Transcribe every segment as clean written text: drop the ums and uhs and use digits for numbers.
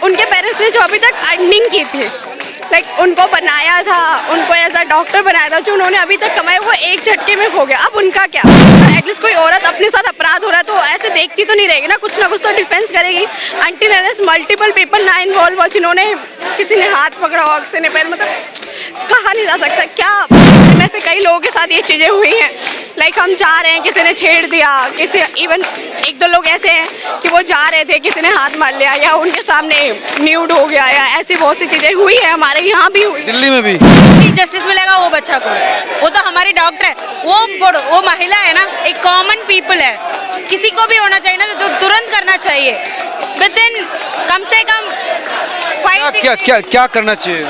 उनके पेरेंट्स ने जो अभी तक अर्निंग की थी, लाइक उनको बनाया था, उनको ऐसा डॉक्टर बनाया था, जो उन्होंने अभी तक कमाया वो एक झटके में खो गया। अब उनका क्या? एटलीस्ट कोई औरत अपने साथ अपराध हो रहा है तो ऐसे देखती तो नहीं रहेगी ना कुछ तो डिफेंस करेगी। अनटिल अनलेस मल्टीपल पीपल ना इन्वॉल्व हो, जिन्होंने किसी ने हाथ पकड़ा हो, किसी ने पैर, मतलब कहा नहीं जा सकता। क्या में से कई लोगों के साथ ये चीज़ें हुई हैं। लाइक हम जा रहे हैं, किसी ने छेड़ दिया, किसी इवन एक दो लोग ऐसे हैं कि वो जा रहे थे, किसी ने हाथ मार लिया या उनके सामने न्यूड हो गया, या ऐसी बहुत सी चीज़ें हुई है। हमारे यहाँ भी हुई, दिल्ली में भी जस्टिस मिलेगा वो बच्चा को। वो तो हमारी डॉक्टर है, वो महिला है ना, एक कॉमन पीपल है, किसी को भी होना चाहिए ना तो तुरंत करना चाहिए। विद इन कम से कम 5 क्या क्या क्या करना चाहिए?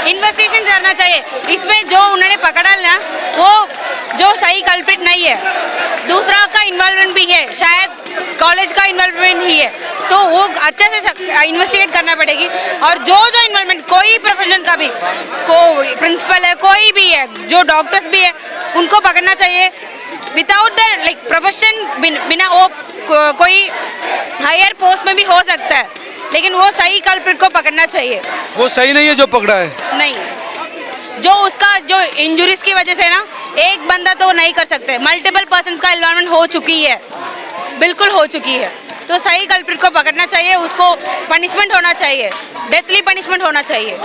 इन्वेस्टिगेशन करना चाहिए। इसमें जो उन्होंने पकड़ा ना, वो जो सही कल्प्रिट नहीं है, दूसरा का इन्वॉल्वमेंट भी है, शायद कॉलेज का इन्वॉल्वमेंट ही है, तो वो अच्छे से इन्वेस्टिगेट करना पड़ेगी। और जो इन्वॉल्वमेंट कोई प्रोफेशन का भी, कोई प्रिंसिपल है, कोई भी है, जो डॉक्टर्स भी है, उनको पकड़ना चाहिए विदाउट द लाइक प्रोफेशन। बिना वो कोई हायर पोस्ट में भी हो सकता है, लेकिन वो सही कल्प्रिट को पकड़ना चाहिए। वो सही नहीं है जो पकड़ा है? नहीं, जो उसका जो इंजुरीज की वजह से ना, एक बंदा तो नहीं कर सकते, मल्टीपल पर्सन्स का इन्वॉल्वमेंट हो चुकी है, बिल्कुल हो चुकी है। तो सही कल्प्रिट को पकड़ना चाहिए, उसको पनिशमेंट होना चाहिए, डेथली पनिशमेंट होना चाहिए।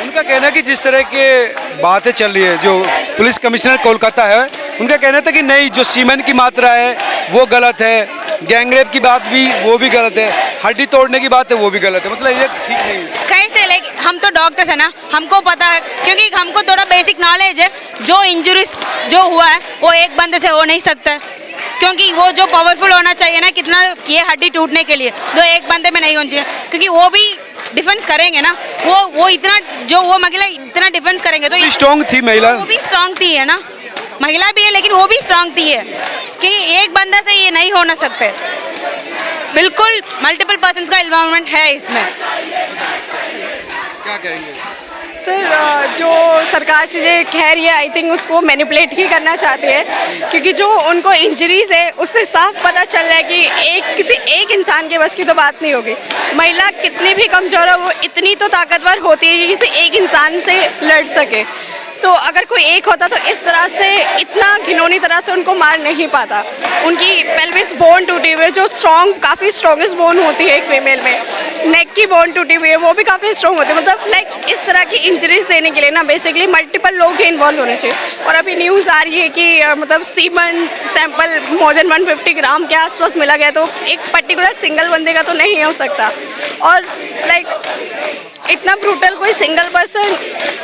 उनका कहना है कि जिस तरह के बातें चल रही है, जो पुलिस कमिश्नर कोलकाता है, उनका कहना था कि नहीं, जो सीमेंट की मात्रा है वो गलत है, गैंगरेप की बात भी वो भी गलत है, हड्डी तोड़ने की बात है वो भी गलत है, मतलब ये ठीक नहीं है। कैसे? लाइक हम तो डॉक्टर्स है ना, हमको पता है, क्योंकि हमको थोड़ा बेसिक नॉलेज है। जो इंजुरीज जो हुआ है वो एक बंदे से हो नहीं सकता है, क्योंकि वो जो पावरफुल होना चाहिए ना, कितना ये हड्डी टूटने के लिए, जो एक बंदे में नहीं होनी चाहिए, क्योंकि वो भी डिफेंस करेंगे ना, वो इतना, जो वो महिला इतना डिफेंस करेंगे तो स्ट्रॉन्ग थी महिला, वो भी स्ट्रांग थी है ना, महिला भी है लेकिन वो भी स्ट्रांग थी है, कि एक बंदा से ये नहीं होना सकते। बिल्कुल मल्टीपल पर्सन्स का इन्वॉल्वमेंट है इसमें। क्या कहेंगे सर? जो सरकार चीज़ें कह रही है, आई थिंक उसको मैनिपुलेट ही करना चाहती है, क्योंकि जो उनको इंजरीज है उससे साफ पता चल रहा है कि किसी एक इंसान के बस की तो बात नहीं होगी। महिला कितनी भी कमज़ोर है, वो इतनी तो ताकतवर होती है कि किसी एक इंसान से लड़ सके। तो अगर कोई एक होता तो इस तरह से, इतना घिनौनी तरह से उनको मार नहीं पाता। उनकी पेल्विस बोन टूटी हुई है, जो काफ़ी स्ट्रॉन्गेस्ट बोन होती है एक फीमेल में, नेक की बोन टूटी हुई है, वो भी काफ़ी स्ट्रॉन्ग होती है। मतलब लाइक इस तरह की इंजरीज देने के लिए ना बेसिकली मल्टीपल लोग ही इन्वॉल्व होने चाहिए। और अभी न्यूज़ आ रही है कि मतलब सीमन सैंपल मोर देन 150 ग्राम के आसपास मिला गया, तो एक पर्टिकुलर सिंगल बंदे का तो नहीं हो सकता। और लाइक इतना ब्रूटल कोई सिंगल पर्सन,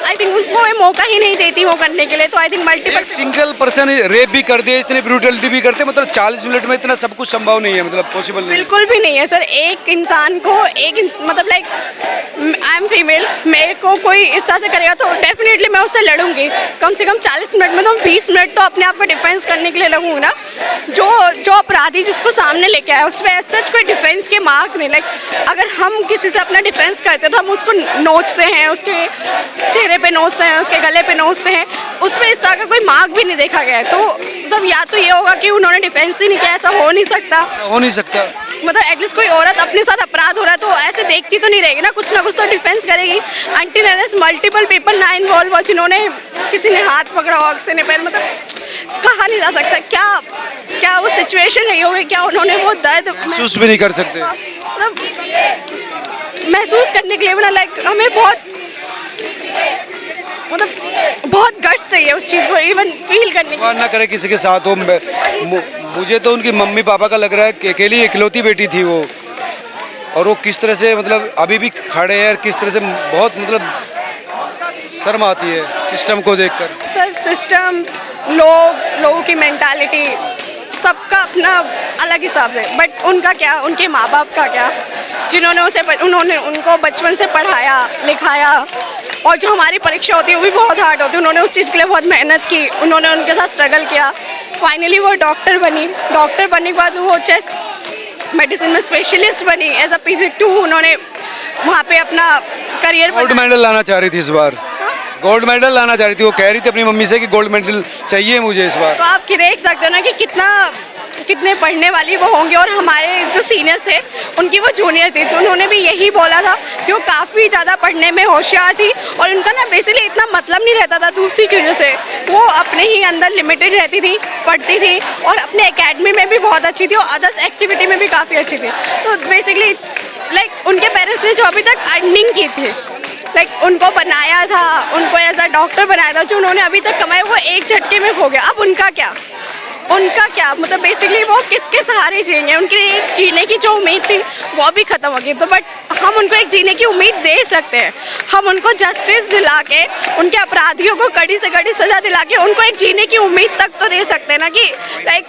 आई थिंक उनको मौका ही नहीं देती वो करने के लिए। तो I think multiple single person rape भी कर दिए, इतनी ब्रूटलिटी भी करते, मतलब 40 मिनट में इतना सब कुछ संभव नहीं है, मतलब पॉसिबल नहीं। बिल्कुल भी नहीं है सर। एक इंसान को मतलब लाइक आई एम फीमेल, मेरे को कोई इस तरह से करेगा तो डेफिनेटली मैं उससे लड़ूंगी। कम से कम 40 मिनट में तो 20 मिनट तो अपने आप को डिफेंस करने के लिए लगूंगी ना। जो अपराधी जिसको सामने लेके आया उस पर सच कोई डिफेंस के मार्क नहीं। लाइक अगर हम किसी से अपना डिफेंस करते तो हम उसको नोचते हैं, उसके चेहरे पे नोचते हैं, उसके गले पे नोचते हैं, उसमें इस तरह का कोई मार्क भी नहीं देखा गया है। तो मतलब या तो ये होगा कि उन्होंने डिफेंस ही नहीं किया, ऐसा हो नहीं सकता। मतलब एटलीस्ट कोई औरत अपने साथ अपराध हो रहा है तो ऐसे देखती तो नहीं रहेगी ना कुछ तो डिफेंस करेगी। अनटिल अनलेस मल्टीपल पीपल ना इन्वॉल्व हो, जिन्होंने किसी ने हाथ पकड़ा हो, किसी ने पैर, मतलब कहा नहीं जा सकता क्या वो सिचुएशन रही होगी, क्या उन्होंने वो दर्द महसूस भी नहीं कर सकते। मतलब महसूस करने के लिए ना लाइक हमें बहुत गट्स चाहिए उस चीज़ को इवन फील करने के। ना करे किसी के साथ हो। मुझे तो उनकी मम्मी पापा का लग रहा है कि अकेली इकलौती बेटी थी वो, और वो किस तरह से मतलब अभी भी खड़े हैं, किस तरह से बहुत मतलब शर्म आती है सिस्टम को देखकर। सर सिस्टम, लोगों की मेंटालिटी, सबका अपना अलग हिसाब से, बट उनका क्या, उनके माँ बाप का क्या, जिन्होंने उनको बचपन से पढ़ाया लिखाया, और जो हमारी परीक्षा होती है वो भी बहुत हार्ड होती है। उन्होंने उस चीज़ के लिए बहुत मेहनत की, उन्होंने उनके साथ स्ट्रगल किया, फाइनली वो डॉक्टर बनी। डॉक्टर बनने के बाद वो चेस्ट मेडिसिन में स्पेशलिस्ट बनी एज अ PG2। उन्होंने वहाँ पे अपना करियर गोल्ड मेडल लाना चाह रही थी इस बार, गोल्ड मेडल लाना चाह रही थी। वो कह रही थी अपनी मम्मी से कि गोल्ड मेडल चाहिए मुझे इस बार। तो आप देख सकते हो ना कि कितने पढ़ने वाली वो होंगी, और हमारे जो सीनियर्स थे उनकी वो जूनियर थी, तो उन्होंने भी यही बोला था कि वो काफ़ी ज़्यादा पढ़ने में होशियार थी और उनका ना बेसिकली इतना मतलब नहीं रहता था दूसरी चीज़ों से, वो अपने ही अंदर लिमिटेड रहती थी, पढ़ती थी और अपने एकेडमी में भी बहुत अच्छी थी और अदर्स एक्टिविटी में भी काफ़ी अच्छी थी। तो बेसिकली लाइक उनके पेरेंट्स ने जो अभी तक अर्निंग की थी, लाइक उनको बनाया था, उनको एज अ डॉक्टर बनाया था, जो उन्होंने अभी तक कमाया वो एक झटके में हो गया। अब उनका क्या मतलब बेसिकली वो किसके सहारे जिएंगे? उनके लिए एक जीने की जो उम्मीद थी वो भी ख़त्म हो गई। तो बट हम उनको एक जीने की उम्मीद दे सकते हैं, हम उनको जस्टिस दिला के, उनके अपराधियों को कड़ी से कड़ी सज़ा दिला के उनको एक जीने की उम्मीद तक तो दे सकते हैं ना, कि लाइक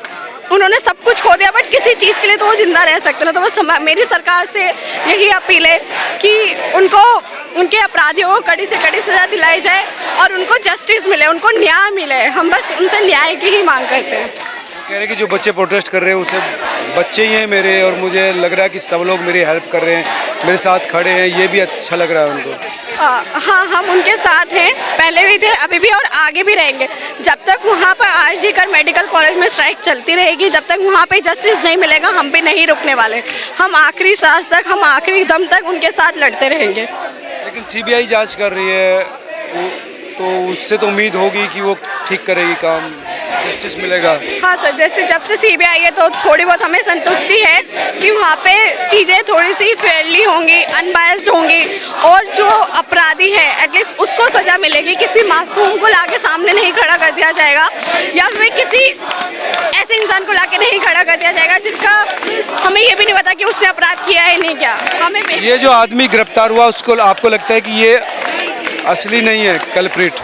उन्होंने सब कुछ खो दिया बट किसी चीज़ के लिए तो वो जिंदा रह सकते हैं ना। तो वो मेरी सरकार से यही अपील है कि उनको, उनके अपराधियों को कड़ी से कड़ी सज़ा दिलाई जाए और उनको जस्टिस मिले, उनको न्याय मिले। हम बस उनसे न्याय की ही मांग करते हैं। कह रहे हैं कि जो बच्चे प्रोटेस्ट कर रहे हैं उसे बच्चे ही हैं मेरे, और मुझे लग रहा है कि सब लोग मेरी हेल्प कर रहे हैं, मेरे साथ खड़े हैं, ये भी अच्छा लग रहा है उनको। हाँ, हम उनके साथ हैं, पहले भी थे, अभी भी और आगे भी रहेंगे। जब तक वहाँ पर आरजी कर मेडिकल कॉलेज में स्ट्राइक चलती रहेगी, जब तक वहाँ पे जस्टिस नहीं मिलेगा, हम भी नहीं रुकने वाले। हम आखिरी सांस तक, हम आखिरी दम तक उनके साथ लड़ते रहेंगे। लेकिन सीबीआई जांच कर रही है, तो उससे तो उम्मीद होगी कि वो ठीक करेगी काम, जस्टिस मिलेगा। हाँ सर, जैसे जब से सीबीआई है तो थोड़ी बहुत हमें संतुष्टि है कि वहाँ पे चीज़ें थोड़ी सी फेयरली होंगी, अनबायस्ड होंगी, और जो अपराधी है एटलीस्ट उसको सज़ा मिलेगी। किसी मासूम को लाके सामने नहीं खड़ा कर दिया जाएगा, या फिर किसी ऐसे इंसान को लाके नहीं खड़ा कर दिया जाएगा जिसका हमें ये भी नहीं पता कि उसने अपराध किया है नहीं किया। हमें ये जो आदमी गिरफ्तार हुआ उसको आपको लगता है कि ये असली नहीं है कल्प्रिट?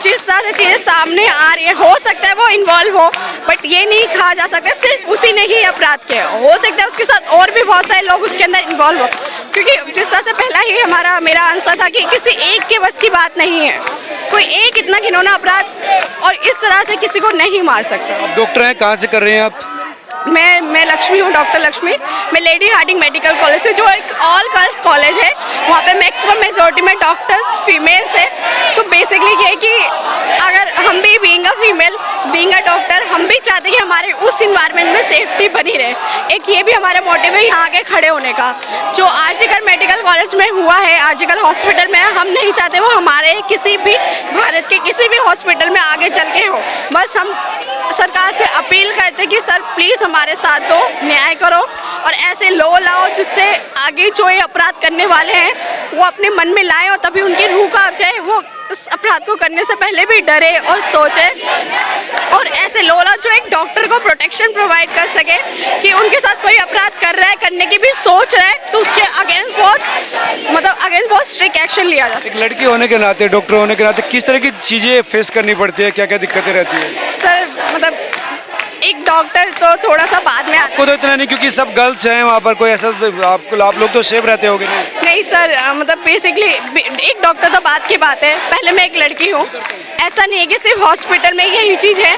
जिस तरह से चीज़ें सामने आ रही है, हो सकता है वो इन्वॉल्व हो, बट ये नहीं कहा जा सकता सिर्फ उसी ने ही अपराध किया। हो सकता है उसके साथ और भी बहुत सारे लोग उसके अंदर इन्वॉल्व हो, क्योंकि जिस तरह से पहला ही मेरा आंसर था कि किसी एक के बस की बात नहीं है, कोई एक इतना घिनौना अपराध और इस तरह से किसी को नहीं मार सकता। आप डॉक्टर हैं, कहाँ से कर रहे हैं आप? मैं लक्ष्मी हूँ, डॉक्टर लक्ष्मी। मैं लेडी हार्डिंग मेडिकल कॉलेज से, जो एक ऑल गर्ल्स कॉलेज है, वहाँ पे मैक्सिमम मेजॉरिटी में डॉक्टर्स फीमेल्स है। तो बेसिकली ये है कि अगर हम भी being a female, being a doctor, हम भी चाहते हैं कि हमारे उस इन्वायरमेंट में सेफ्टी बनी रहे। एक ये भी हमारा मोटिव है यहाँ आके खड़े होने का। जो आरजीकर मेडिकल कॉलेज में हुआ है, आरजीकर हॉस्पिटल में, हम नहीं चाहते वो हमारे किसी भी भारत के किसी भी हॉस्पिटल में आगे चल के हो। बस हम सरकार से अपील करते कि सर प्लीज़ हमारे साथ दो, न्याय करो और ऐसे लॉ लाओ जिससे आगे जो ये अपराध करने वाले हैं वो अपने मन में लाएं और तभी उनकी रूह कांप जाए, वो इस अपराध को करने से पहले भी डरे और सोचे। और ऐसे लॉ लाओ जो एक डॉक्टर को प्रोटेक्शन प्रोवाइड कर सके कि उनके साथ कोई अपराध कर रहा है, करने की भी सोच रहा है, तो उसके अगेंस्ट बहुत स्ट्रिक्ट एक्शन लिया जा सके। एक लड़की होने के नाते, डॉक्टर होने के नाते किस तरह की चीज़ें फेस करनी पड़ती है, क्या क्या दिक्कतें रहती है? सर मतलब एक डॉक्टर तो थोड़ा सा बाद में आता आपको तो इतना नहीं, क्योंकि सब गर्ल्स हैं वहाँ पर, कोई ऐसा आप लोग तो सेफ रहते होगे नहीं? नहीं सर, मतलब बेसिकली एक डॉक्टर तो बात की बात है, पहले मैं एक लड़की हूँ। ऐसा नहीं है कि सिर्फ हॉस्पिटल में यही चीज़ है,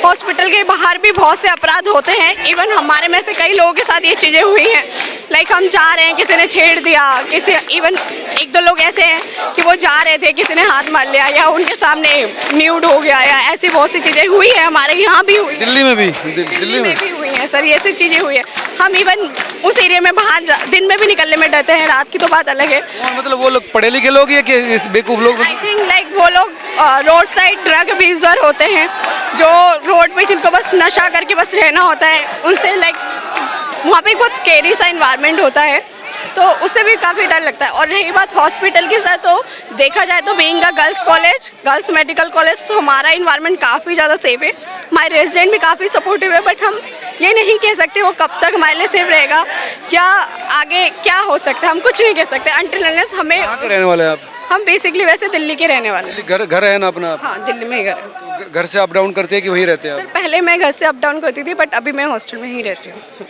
हॉस्पिटल के बाहर भी बहुत से अपराध होते हैं। इवन हमारे में से कई लोगों के साथ ये चीज़ें हुई हैं। लाइक हम जा रहे हैं, किसी ने छेड़ दिया, इवन एक दो लोग ऐसे हैं कि वो जा रहे थे, किसी ने हाथ मार लिया या उनके सामने न्यूड हो गया, या ऐसी बहुत सी चीज़ें हुई है। हमारे यहाँ भी हुई, दिल्ली में भी भी हुई हैं सर, ये ऐसी चीज़ें हुई है। हम इवन उस एरिया में बाहर दिन में भी निकलने में डरते हैं, रात की तो बात अलग है। मतलब वो लोग पढ़े लिखे लोग या कि बेवकूफ़ लोग? आई थिंक लाइक वो लोग रोड साइड ड्रग अब्यूज़र होते हैं, जो रोड पे जिनको बस नशा करके बस रहना होता है। उनसे लाइक वहाँ पे एक बहुत स्केरी सा इन्वायरमेंट होता है, तो उससे भी काफ़ी डर लगता है। और रही बात हॉस्पिटल की सर, तो देखा जाए तो being a girls college, girls medical college, तो हमारा इन्वायरमेंट काफ़ी ज़्यादा सेफ है। हमारे रेजिडेंट भी काफ़ी सपोर्टिव है, बट हम ये नहीं कह सकते वो कब तक हमारे लिए सेफ रहेगा, क्या आगे क्या हो सकता है, हम कुछ नहीं कह सकते अनटिल अनलेस हमें। कहाँ के रहने वाले हैं आप? हम बेसिकली वैसे दिल्ली के रहने वाले हैं। घर है ना अपना? हाँ, दिल्ली में ही घर है। घर से अप डाउन करते हैं कि वहीं रहते हैं आप? सर पहले मैं घर से अप डाउन करती थी, बट अभी मैं हॉस्टल में ही रहती हूँ।